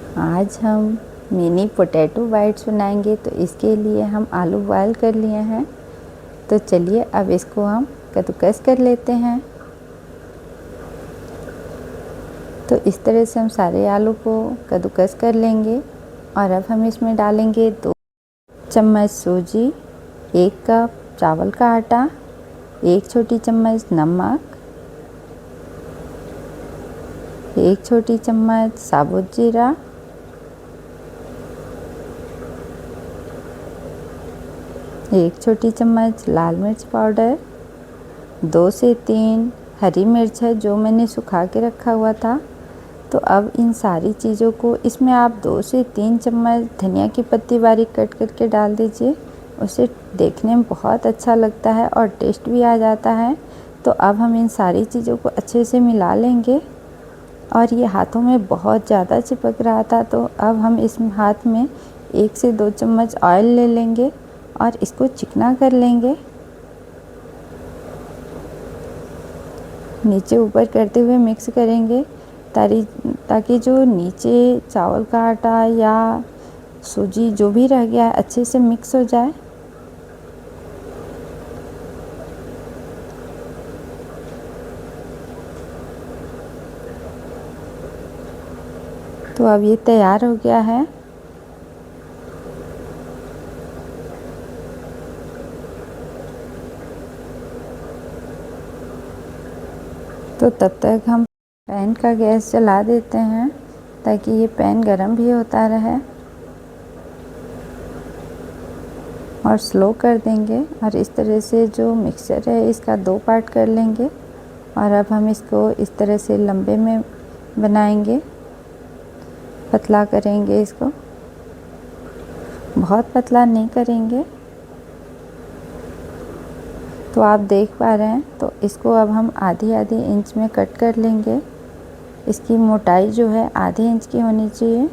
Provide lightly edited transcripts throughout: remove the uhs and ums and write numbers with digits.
आज हम mini potato bytes बनाएंगे। तो इसके लिए हम आलू बॉयल कर लिए हैं। तो चलिए अब इसको हम कद्दूकस कर लेते हैं। तो इस तरह से हम सारे आलू को कद्दूकस कर लेंगे। और अब हम इसमें डालेंगे 2 चम्मच सूजी, 1 कप चावल का आटा, 1 छोटी चम्मच नमक, 1 छोटी चम्मच साबुत जीरा, 1 छोटी चम्मच लाल मिर्च पाउडर, 2 से 3 हरी मिर्च है जो मैंने सुखा के रखा हुआ था। तो अब इन सारी चीज़ों को इसमें आप 2 से 3 चम्मच धनिया की पत्ती बारीक कट करके डाल दीजिए। उसे देखने में बहुत अच्छा लगता है और टेस्ट भी आ जाता है। तो अब हम इन सारी चीज़ों को अच्छे से मिला लेंगे। और ये हाथों में बहुत ज़्यादा चिपक रहा था, तो अब हम इस हाथ में 1 से 2 चम्मच ऑयल ले लेंगे और इसको चिकना कर लेंगे, नीचे ऊपर करते हुए मिक्स करेंगे ताकि जो नीचे चावल का आटा या सूजी जो भी रह गया है अच्छे से मिक्स हो जाए। तो अब ये तैयार हो गया है। तो तब तक हम पैन का गैस जला देते हैं ताकि ये पैन गरम भी होता रहे। और स्लो कर देंगे और इस तरह से जो मिक्सचर है इसका 2 पार्ट कर लेंगे। और अब हम इसको इस तरह से लंबे में बनाएंगे, पतला करेंगे इसको, बहुत पतला नहीं करेंगे। तो आप देख पा रहे हैं। तो इसको अब हम आधी इंच में कट कर लेंगे। इसकी मोटाई जो है आधे इंच की होनी चाहिए।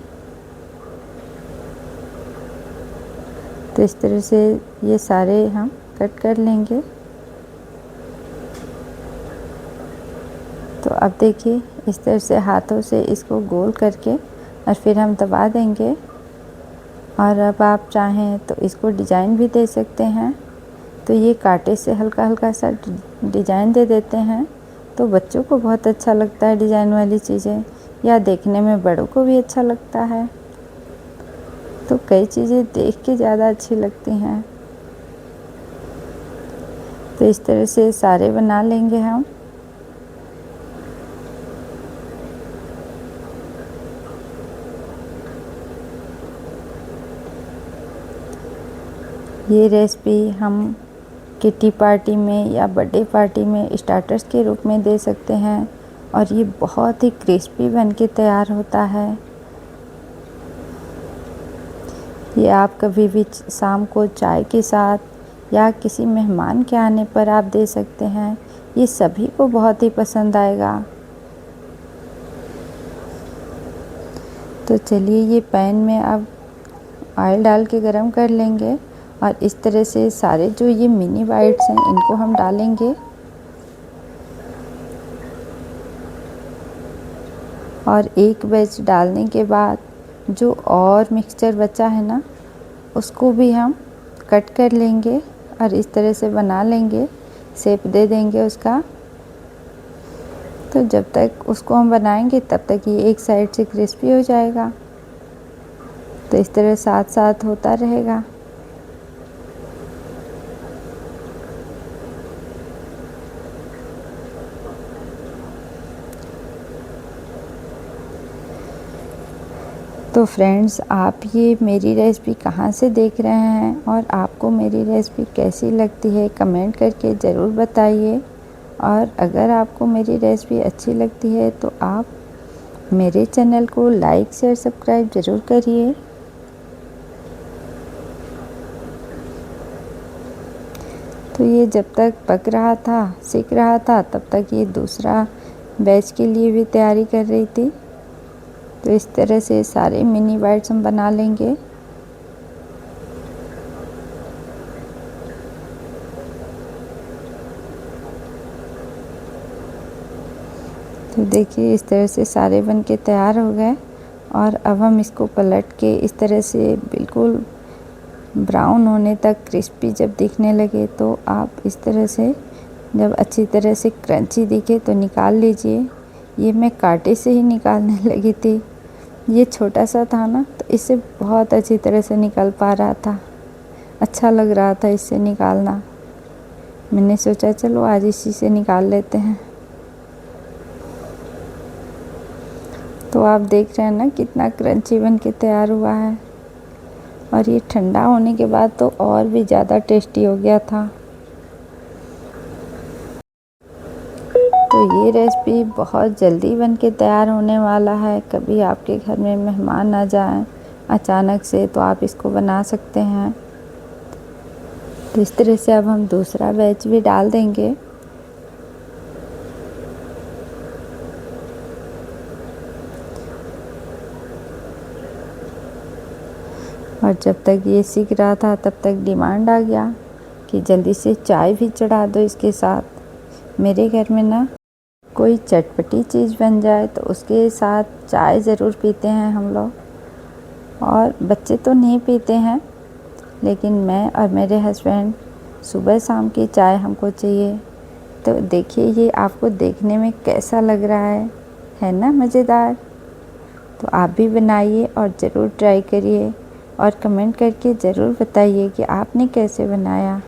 तो इस तरह से ये सारे हम कट कर लेंगे। तो अब देखिए इस तरह से हाथों से इसको गोल करके और फिर हम दबा देंगे। और अब आप चाहें तो इसको डिज़ाइन भी दे सकते हैं। तो ये कांटे से हल्का हल्का सा डिज़ाइन दे देते हैं, तो बच्चों को बहुत अच्छा लगता है डिज़ाइन वाली चीज़ें, या देखने में बड़ों को भी अच्छा लगता है। तो कई चीज़ें देख के ज़्यादा अच्छी लगती हैं। तो इस तरह से सारे बना लेंगे हम। ये रेसिपी हम किटी पार्टी में या बर्थडे पार्टी में स्टार्टर्स के रूप में दे सकते हैं। और ये बहुत ही क्रिस्पी बन के तैयार होता है। ये आप कभी भी शाम को चाय के साथ या किसी मेहमान के आने पर आप दे सकते हैं। ये सभी को बहुत ही पसंद आएगा। तो चलिए ये पैन में अब ऑयल डाल के गरम कर लेंगे। और इस तरह से सारे जो ये मिनी बाइट्स हैं इनको हम डालेंगे। और एक बैच डालने के बाद जो और मिक्सचर बचा है ना, उसको भी हम कट कर लेंगे और इस तरह से बना लेंगे, शेप दे देंगे उसका। तो जब तक उसको हम बनाएंगे तब तक ये एक साइड से क्रिस्पी हो जाएगा। तो इस तरह साथ साथ होता रहेगा। तो फ्रेंड्स, आप ये मेरी रेसिपी कहाँ से देख रहे हैं और आपको मेरी रेसिपी कैसी लगती है कमेंट करके ज़रूर बताइए। और अगर आपको मेरी रेसिपी अच्छी लगती है तो आप मेरे चैनल को लाइक शेयर सब्सक्राइब ज़रूर करिए। तो ये जब तक पक रहा था, सीख रहा था, तब तक ये दूसरा बैच के लिए भी तैयारी कर रही थी। तो इस तरह से सारे मिनी बाइट्स हम बना लेंगे। तो देखिए इस तरह से सारे बन के तैयार हो गए। और अब हम इसको पलट के इस तरह से बिल्कुल ब्राउन होने तक क्रिस्पी जब दिखने लगे तो आप इस तरह से जब अच्छी तरह से क्रंची दिखे तो निकाल लीजिए। ये मैं कांटे से ही निकालने लगी थी, ये छोटा सा था ना तो इससे बहुत अच्छी तरह से निकल पा रहा था, अच्छा लग रहा था इससे निकालना। मैंने सोचा चलो आज इसी से निकाल लेते हैं। तो आप देख रहे हैं ना कितना क्रंची बन के तैयार हुआ है, और ये ठंडा होने के बाद तो और भी ज़्यादा टेस्टी हो गया था। तो ये रेसिपी बहुत जल्दी बन के तैयार होने वाला है। कभी आपके घर में मेहमान आ जाएं अचानक से तो आप इसको बना सकते हैं। तो इस तरह से अब हम दूसरा बैच भी डाल देंगे। और जब तक ये सीख रहा था तब तक डिमांड आ गया कि जल्दी से चाय भी चढ़ा दो इसके साथ। मेरे घर में ना कोई चटपटी चीज़ बन जाए तो उसके साथ चाय ज़रूर पीते हैं हम लोग, और बच्चे तो नहीं पीते हैं लेकिन मैं और मेरे हस्बैंड सुबह शाम की चाय हमको चाहिए। तो देखिए ये आपको देखने में कैसा लग रहा है ना मज़ेदार। तो आप भी बनाइए और ज़रूर ट्राई करिए और कमेंट करके ज़रूर बताइए कि आपने कैसे बनाया।